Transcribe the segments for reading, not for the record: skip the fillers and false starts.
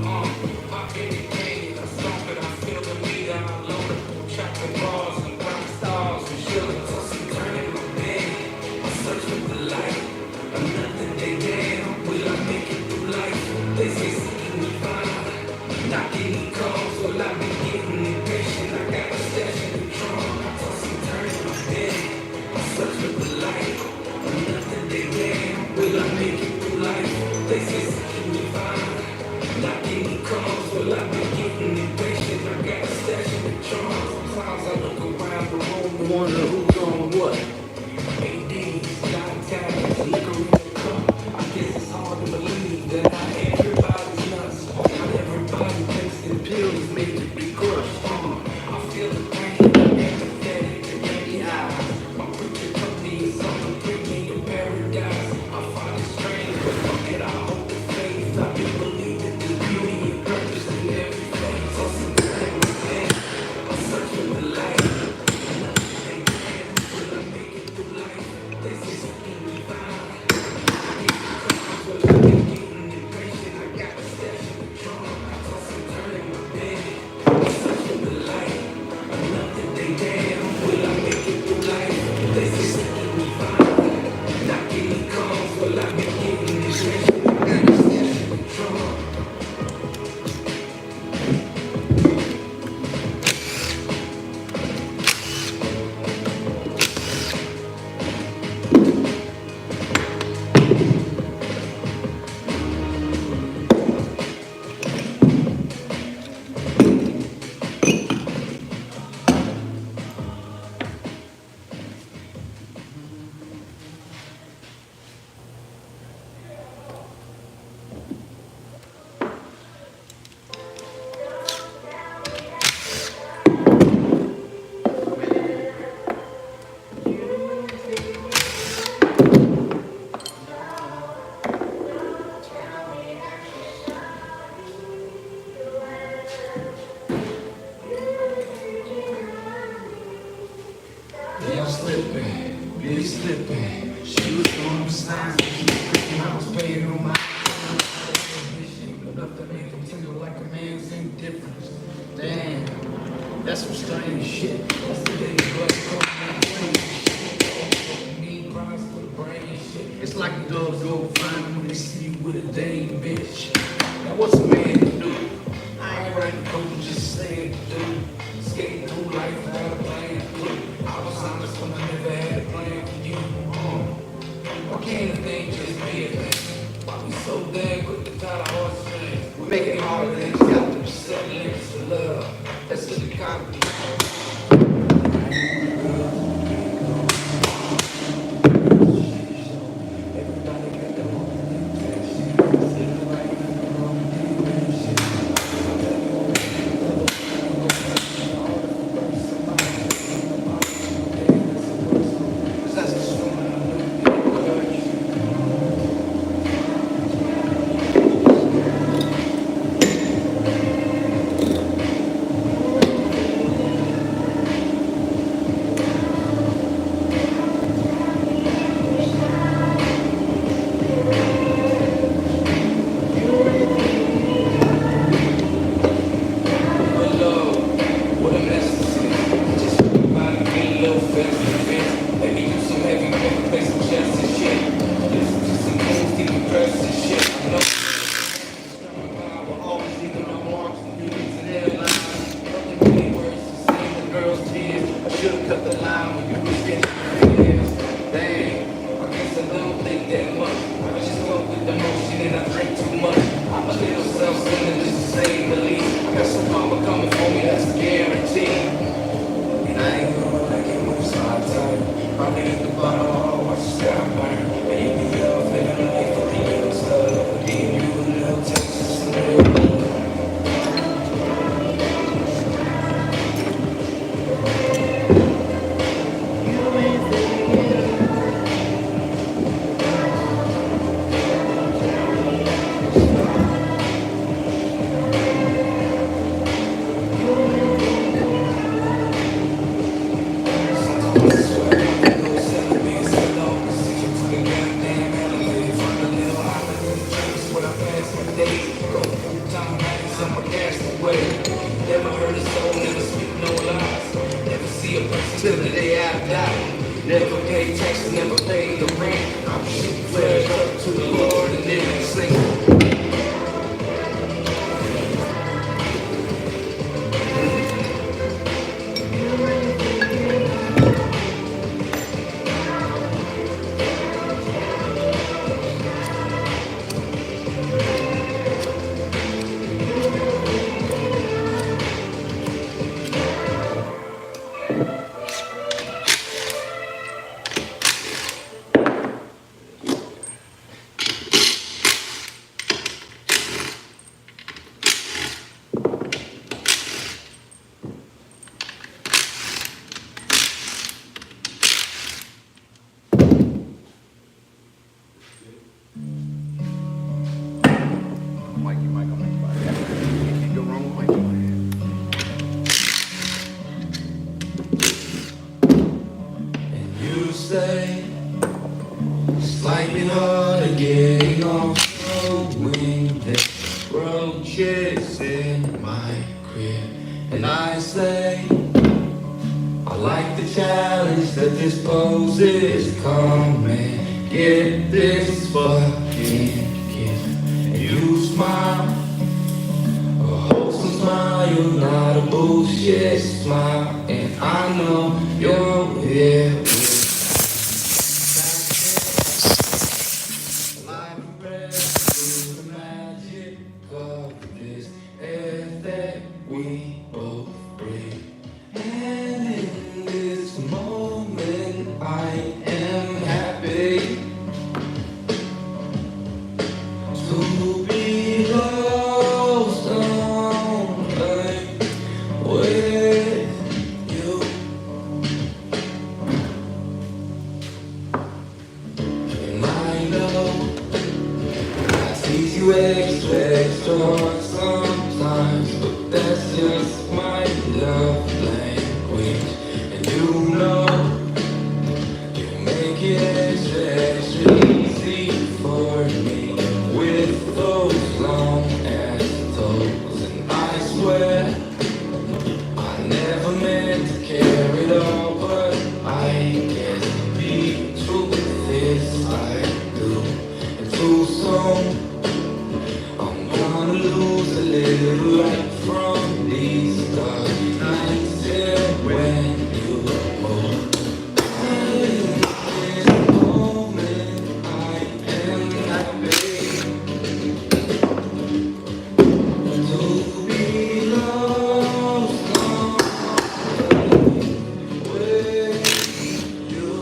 Pop anything, I stomp it, I feel the need, I load it. Chopping balls and rock stars and chillin', tossing, turning my bed. I search for the light, nothing they damn. Will I make it through life? They say seeking me fine. Not getting calls, will I be getting impatient? I got a stash in the trunk, I toss and turn in my bed. I search for the light, nothing they damn. Will I make it through life? They say seeking me fine. Not getting calls, will I be getting impatient? I got a stash in the trunk. Sometimes I look around the room, wonder who's on what. ADs, got tags, liquor in the cup. I guess it's hard to believe that not everybody's nuts. Not everybody takes the pills made to be crushed. I feel the pain, empathetic to many eyes. My preacher told me it's something bring me to paradise. I find it strange, but fuck it, I hope the faith. I do believe that there's beauty and purpose in every face. I'm something within. I search for the light. Nothing they can. Will I make it through life? They say something we find. Will I be getting impatient? I got a stash in the trunk. I toss and turn in my bed. I search for the light. Nothing they damn. Will I make it through life? They say something we find. Not getting calls. Will I be getting impatient? I got a stash in the trunk. Yeah, I'm slipping, really slipping. She was throwing signs, she was freaking, I was waiting on my vision. Enough to make them tingle like a man's indifference. Damn, that's some strange shit. That's the day blood comes shit. Need cries for the brain shit. It's like the dogs go find when they see you with a dang bitch. Now what's a man to do? I ain't writing code, just saying to do. Skating through life without a plan. I was honest when I never had a plan for you. Why can't a thing just be a thing? Why we so damn quick to tie the horse strings? We make it harder than it's got to set limits to love. That's the economy. Everybody got their own intentions. nigga sing. You say slightly hard to get off the wing. There's roaches in my crib, and I say I like the challenge that this poses. Come and get this fucking kiss. And you smile, a wholesome smile, not a bullshit smile. And I know you're here. We both breathe, and in this moment I am happy to be lost only with you. And I know I tease you extra hard sometimes, but that's just my love language. And you know you make it extra easy for me with those long ass toes. And I swear I never meant to care it all, but I guess the truth is I do. And too soon I'm gonna lose a little light from these dark nights till when you move. In this moment I am happy to be lost with you.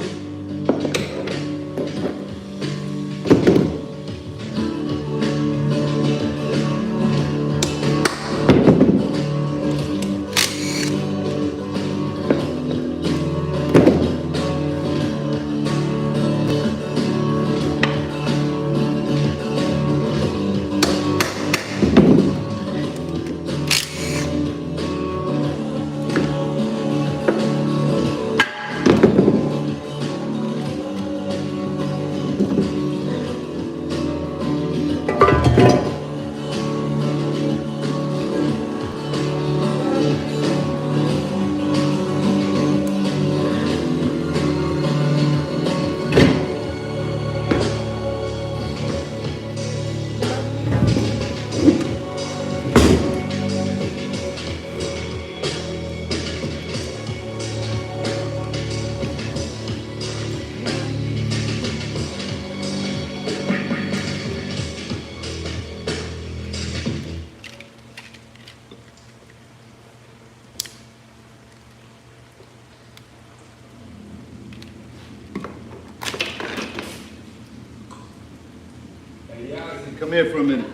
Come here for a minute.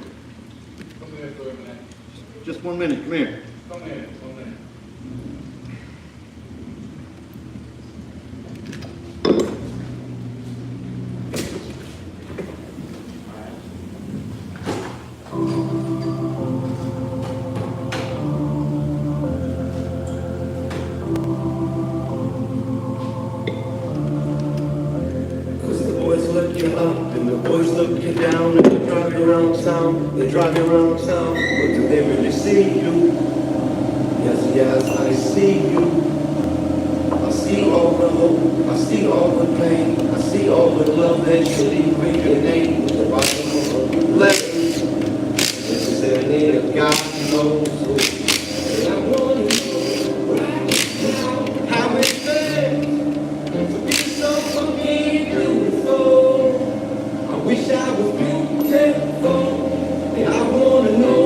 Come here for a minute. Just 1 minute. Come here. Come here, come here. Cause the boys look you up and the boys look you down, and they drive you around town, they drive you around town. But do they really see you? Yes, yes, I see you. I see all the hope, I see all the pain, I see all the love that you leave with your name at the bottom of the God knows who. And I wanna know right now how it feels to be so fucking beautiful. I wish I was beautiful. And I wanna know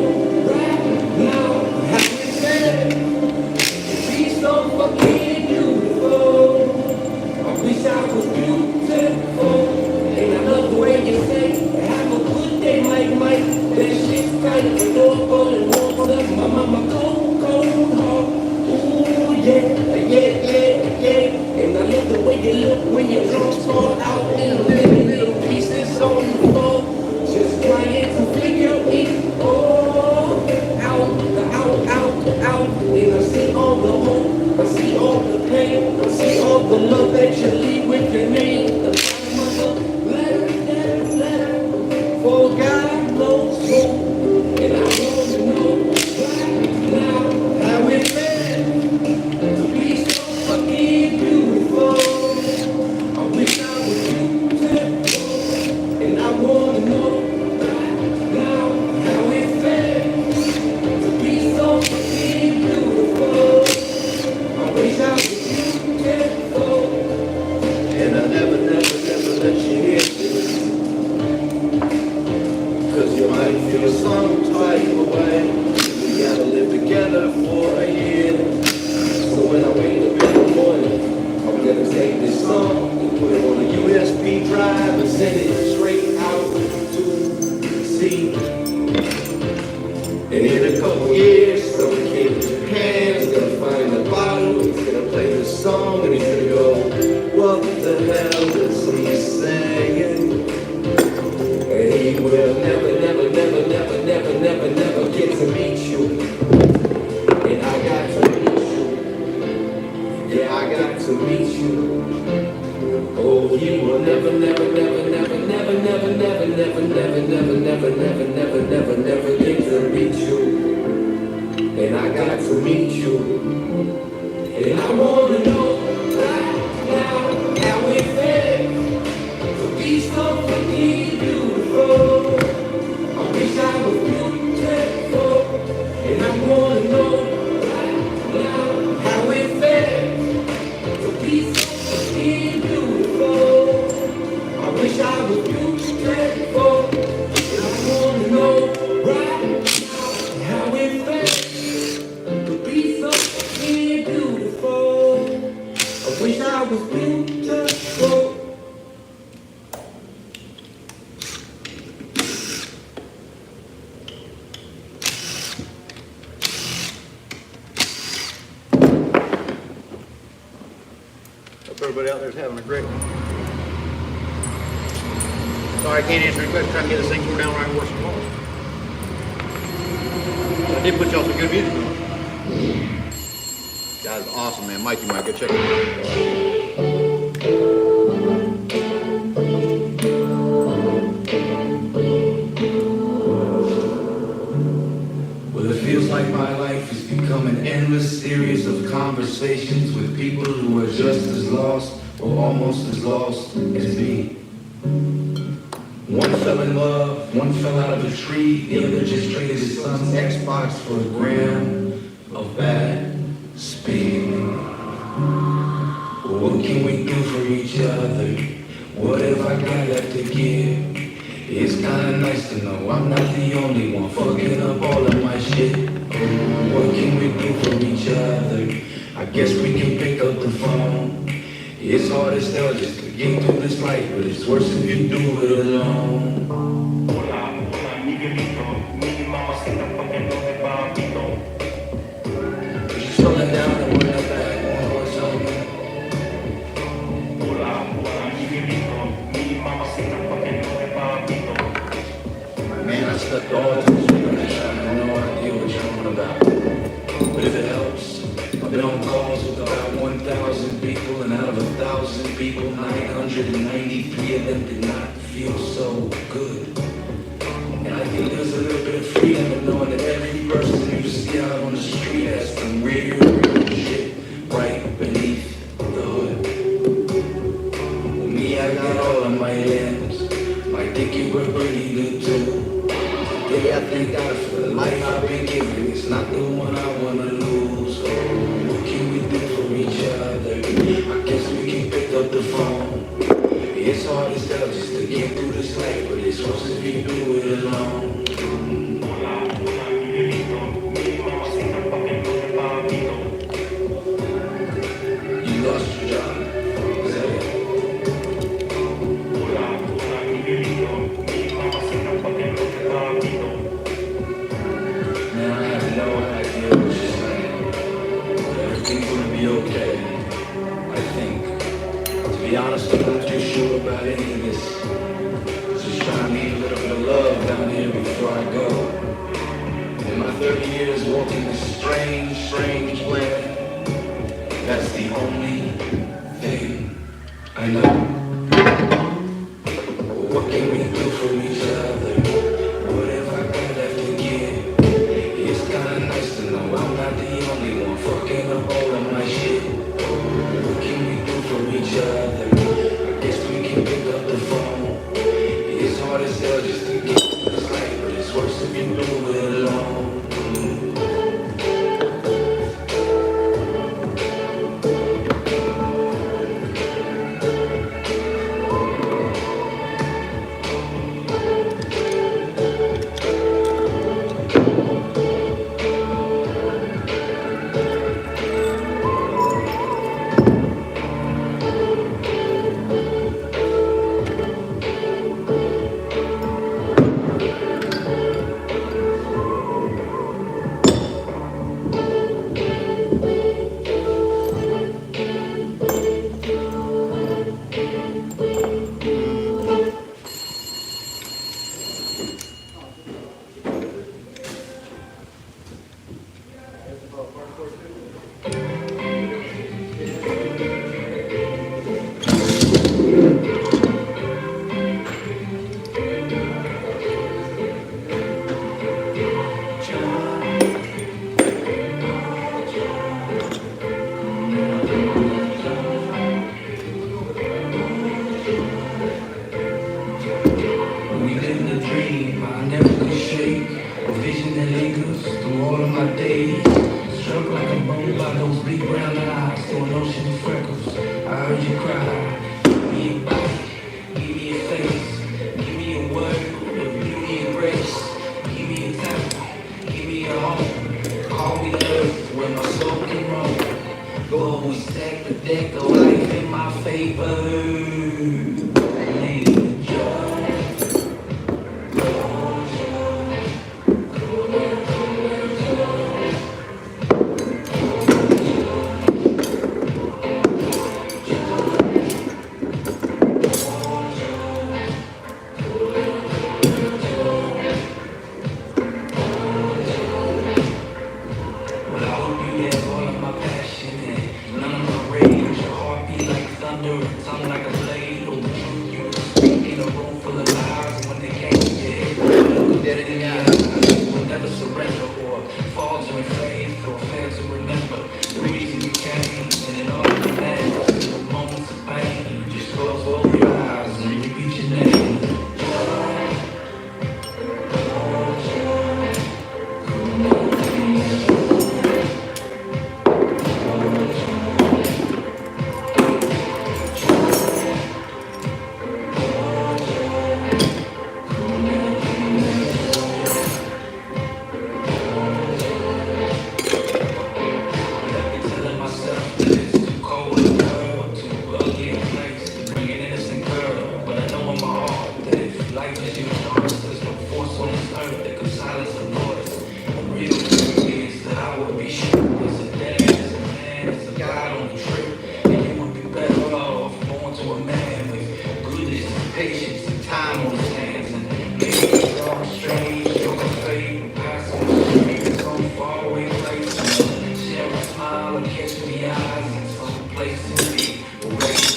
right now how it feels to be so fucking beautiful. I wish I was beautiful. And I love the way you say, have a good day, Mike. That shit's tight, the door for the warmth of my mama cold heart. Ooh, yeah. And I love the way you look when your clothes fall out in little pieces on the floor. Just trying to figure it all out. And I see all the hope, I see all the pain, I see all the love that you leave with your name. The bottom of the letter, for God knows who. And I want to know right now how it feels to be so fucking beautiful. I wish I was beautiful. And I want to know right now how it feels to be so fucking beautiful. I wish I was beautiful. And I never let you hear this. Cause you might feel some type of way. We gotta live together for a year. So when I wake up in the morning, I'm gonna take this song and put it on a USB drive and send it straight out to sea. And in a couple years, some kid in Japan is gonna find a bottle, he's gonna play this song and he's gonna go, what the hell is he saying? And he will never get to meet you. And I got to meet you. Yeah, I got to meet you. Oh, he will never get to meet you. And I got to meet you. And I wanna know right now how it feels to be so fucking beautiful. I wish I was beautiful. And I wanna know right now how it feels to be so fucking beautiful. I wish I was beautiful. And I wanna know right now how it feels to be so fucking beautiful. I wish I was beautiful. Hope everybody out there is having a great one. Sorry I can't answer any questions. Trying to get this thing tore down where I can work some more. But I did put y'all some good music on. Guys, awesome, man. Mikey Mike, go check it out. Well, it feels like my life has become an endless series of conversations with people who are just as lost or almost as lost as me. One fell in love, one fell out of a tree, the other just traded his son's Xbox for a gram of bad speed. What can we do for each other? What have I got left to give? It's kinda nice to know I'm not the only one fucking up all of my shit. What can we do for each other? I guess we can pick up the phone. It's hard as hell just to get through this life, but it's worse if you do it alone. You slowing down and we're not back. One horse only. Man, I slept all through Spanish. I have no idea what you're on about. But if it helps, I've been on calls with about 1,000 people, and out of 1,000 people, 993 of them did not feel so good. And I think there's a little bit of freedom in knowing that every person you see out on the street has some real shit right beneath the hood. Well, me, I got all of my limbs. My dick, you were pretty good too. Today I thank God for the life I've been given. It's not the one I wanna lose. So what can we do for each other? I guess we can pick up the phone. It's hard as hell just to get through this life, but it's worse if you do it alone. You lost your job. Is that it? Man, I have no idea what you're saying. But everything's gonna be okay. I think. To be honest, I'm not too sure about any of this. Just trying to leave a little bit of love down here before I go. In my 30 years walking this strange, strange planet, that's the only thing I know. What can we do for each other? What have I got left to give? It's kinda nice to know I'm not the only one fucking up all of my shit. What can we do for each other? I guess we can pick up the phone. It's hard as hell just to get through this life, but it's worse if you do it alone. We live in a dream I never could shake. A vision that lingers through all of my days. Struck like a bone by those big brown eyes, through an ocean of freckles. I heard you cry. Give me a body, give me a face, give me a word of beauty and grace. Give me a temple, give me a home. Call me the earth where my soul can roam. Lord, we stack the deck of life in my favor. Well, I hope you have all of my passion and none of my rage. Your heart beat like thunder, tongue like a blade. Oh, the truth you speak in a room full of lies. When they came to your head, look dead in the eyes. Will never surrender or falter in faith or fail to remember the reason you came. And in all of the madness, in the moments of pain, you just close both your eyes and repeat your name. Telling myself that it's too cold in the world, too ugly a place to bring an innocent girl. But I know in my heart that if life is yours, there's no force on this earth that could silence the voice. The real truth is that I would be sure as a dad, as a man, as a God on the trip. And you would be better off born to a man with goodness and patience and time on his hands. And maybe it's all strange, you're gonna fade and pass on the street, some faraway place. Share a smile and catch me eyes in some place in me. Recognize.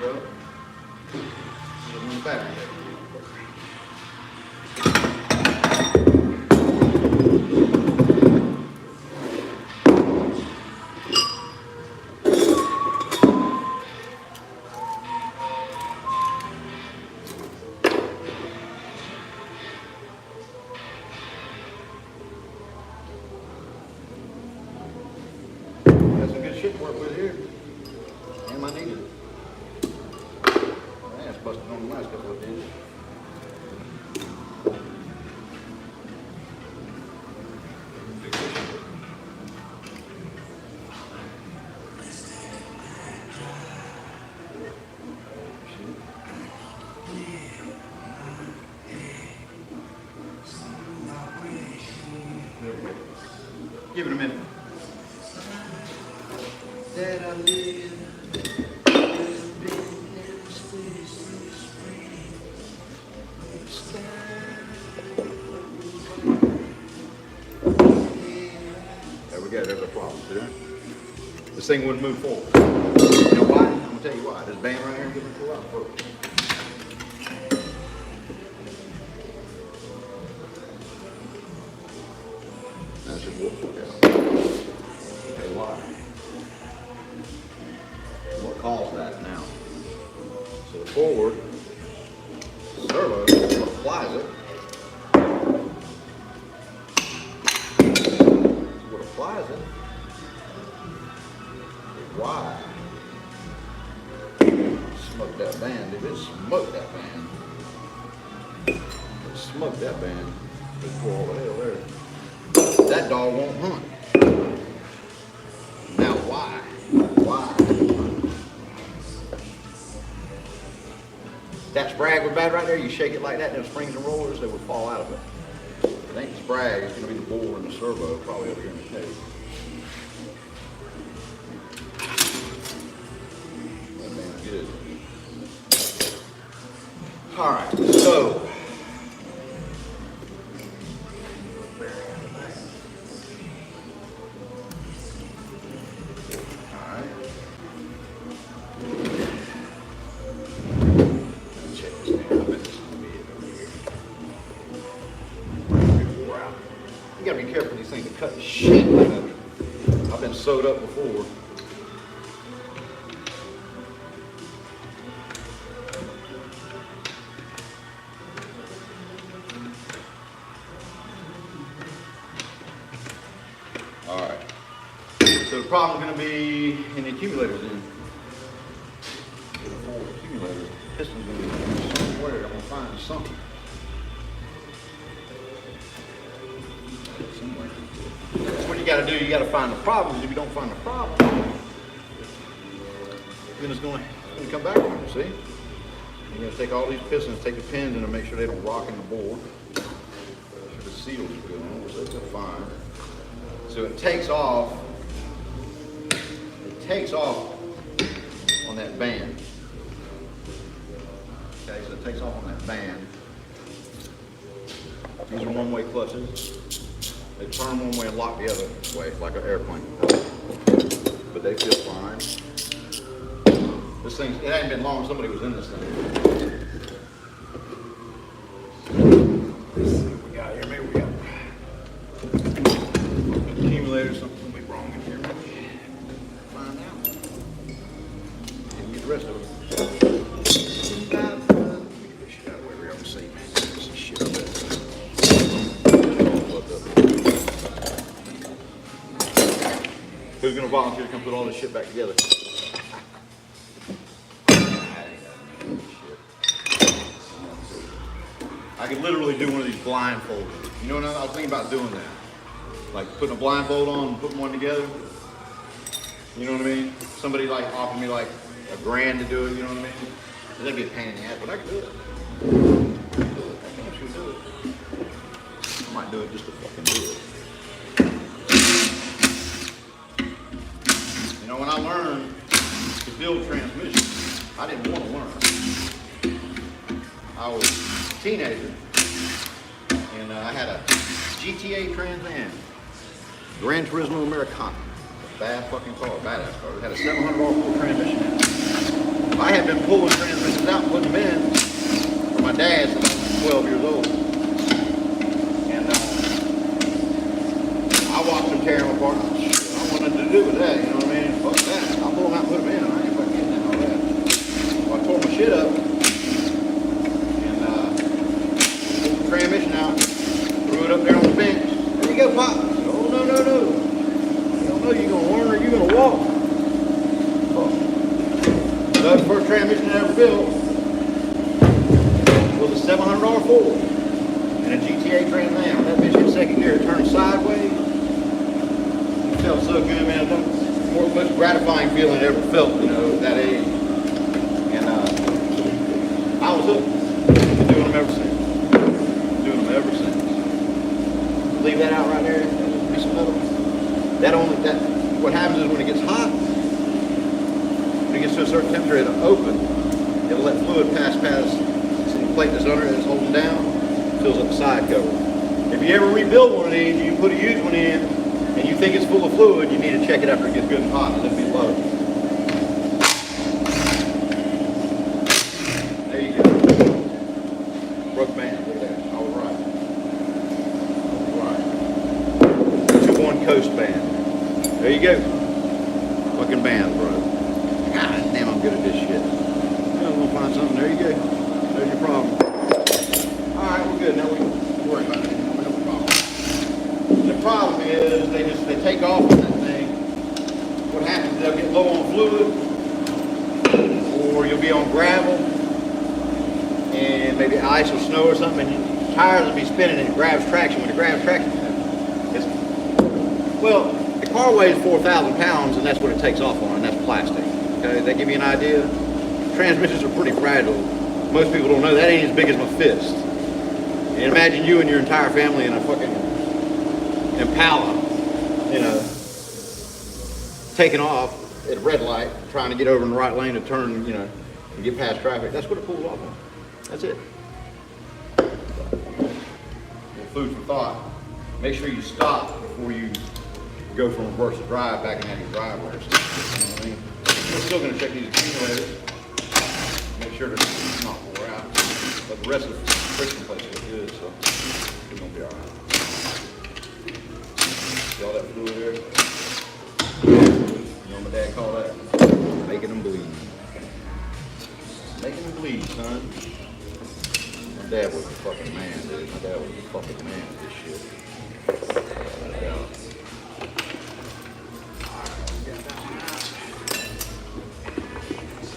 it up. Put it in the battery. Got some good shit to work with here. Damn, I needed it. My ass busted on the last couple of days. Give it a minute. That I live. There we go, there's a problem, see that? This thing wouldn't move forward. You know why? I'm gonna tell you why. This band right here giving it pull out first. That's just whoop out. Okay, why? What caused that now? So the forward servo applies it. What applies it? Why? Smoked that band, dude. It smoked that band. It smoked that band. Just pour all the hell there. That dog won't hunt. Now why? Why? That sprag was bad right there. You shake it like that, them springs and rollers, they would fall out of it. It ain't the sprag, it's gonna be the bore and the servo probably over here in the case. That man's good. All right, so. All right. Check this thing. I bet this is gonna be it over here. Wow. You gotta be careful with these things to cut the shit out of it. I've been sewed up before. All right. So the problem's going to be in the accumulators then. The forward accumulator. Piston's going to be somewhere. I'm going to find something. Somewhere. That's what you got to do. You got to find the problem. If you don't find the problem, then it's going to come back on you, see? You're going to take all these pistons, take the pins in and make sure they don't rock in the board. Make sure the seals are good on, so they're fine. So it takes off on that band. Okay, so it takes off on that band. These are one-way clutches. They turn one way and lock the other way, like an airplane. But they feel fine. This thing, it hadn't been long somebody was in this thing. Let's see what we got here. Maybe we got accumulator, something will be wrong in here. Maybe. Find out. And get the rest of it. Where we are, see. This is shit up there. Who's gonna volunteer to come put all this shit back together? I could literally do one of these blindfolds. You know what I was thinking about doing that? Like putting a blindfold on and putting one together. You know what I mean? Somebody like offered me like $1,000 to do it, you know what I mean? That'd be a pain in the ass, but I could do it. I can actually do it. I might do it just to fucking do it. You know, when I learned to build transmissions, I didn't want to learn. I was a teenager, and I had a GTA Trans Am, Gran Turismo Americana. bad fucking car, badass car. It had a 700 Ford transmission in it. I had been pulling transmissions out and putting them in for my dad since I was 12 years old. And I watched him tear them apart. I wanted to do with that, you know what I mean? Fuck that. I'll pull them out and put them in. I ain't fucking getting that all that. So I tore my shit up and pulled the transmission out, threw it up there on the bench. There you go, Pop. I said, oh, no. You don't know you're gonna learn or you're gonna walk. Fuck. So the first transmission I ever built was a $700 Ford and a GTA Trans Am. That bitch in second gear, it turned sideways. It felt so good, man. It was the most gratifying feeling I ever felt, you know, at that age. And I was hooked. Been doing them ever since. Leave that out right there. Piece of metal. What happens is when it gets hot, when it gets to a certain temperature, it'll open. It'll let fluid pass some plate that's under it that's holding down, fills up the side cover. If you ever rebuild one of these, you put a used one in, and you think it's full of fluid, you need to check it after it gets good and hot, and it'll be low. There you go. Broke band, look at that. I was right. 2-1 Coast band. There you go. Fucking band, bro. God damn, I'm good at this shit. I'm gonna find something. There you go. There's your problem. Alright, we're good. Now we can worry about it. No problem. The problem is they take off on that thing. What happens is they'll get low on fluid, or you'll be on gravel, and maybe ice or snow or something, and your tires will be spinning and it grabs traction. When it grabs traction, the car weighs 4,000 pounds, and that's what it takes off on, and that's plastic. Okay, they give you an idea. Transmissions are pretty fragile. Most people don't know that ain't as big as my fist. And imagine you and your entire family in a fucking Impala, you know, taking off at a red light, trying to get over in the right lane to turn, you know, and get past traffic. That's what it pulls off on. That's it. Food for thought. Make sure you stop before you go from reverse to drive back and have your driveway. You know what I mean? We're still going to check these accumulators. Make sure they're not wore out. But the rest of the friction place is good, so we're going to be alright. See all that fluid there? You know what my dad called that? Making them bleed. Making them bleed, son. My dad was a fucking man, dude. My dad was a fucking man at this shit.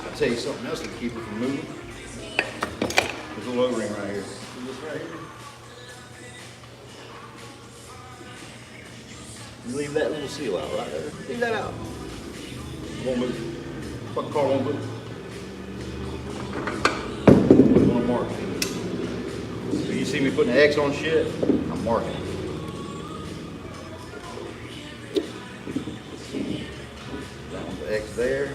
I'll tell you something else to keep it from moving. There's a little O-ring right here. See this right here? You leave that little seal out right there. Leave that out. It won't move. Fucking car won't move. I'm gonna mark it. So you see me putting an X on shit, I'm marking it. That one's the X there.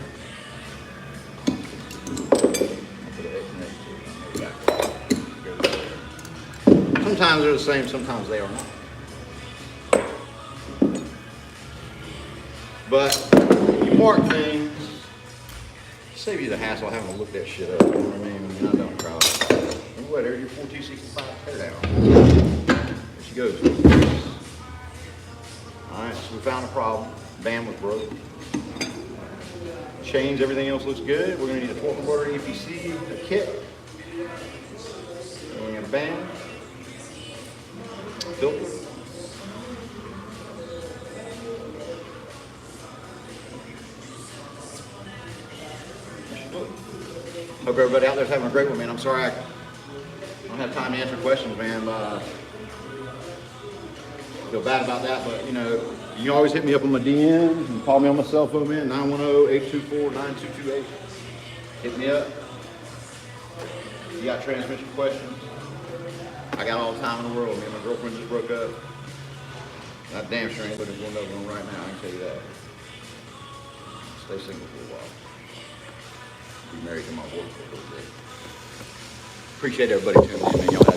Sometimes they're the same, sometimes they are not. But you mark things, save you the hassle of having to look that shit up. You know what I mean? I don't try. Anyway, there's your 4265 teardown. There she goes. Alright, so we found a problem. Band was broke. Chains, everything else looks good. We're going to need a 12-quarter EPC, a kit, and a band. Filter. Hope everybody out there's having a great one, man. I'm sorry I don't have time to answer questions, man. I feel bad about that, but you know, you can always hit me up on my DMs and call me on my cell phone, man. 910-824-9228. Hit me up. You got transmission questions? I got all the time in the world. Me and my girlfriend just broke up. That damn sure ain't looking for another one right now, I can tell you that. Stay single for a while. Be married to my boy for a little bit. Appreciate everybody tuning in, man. Y'all have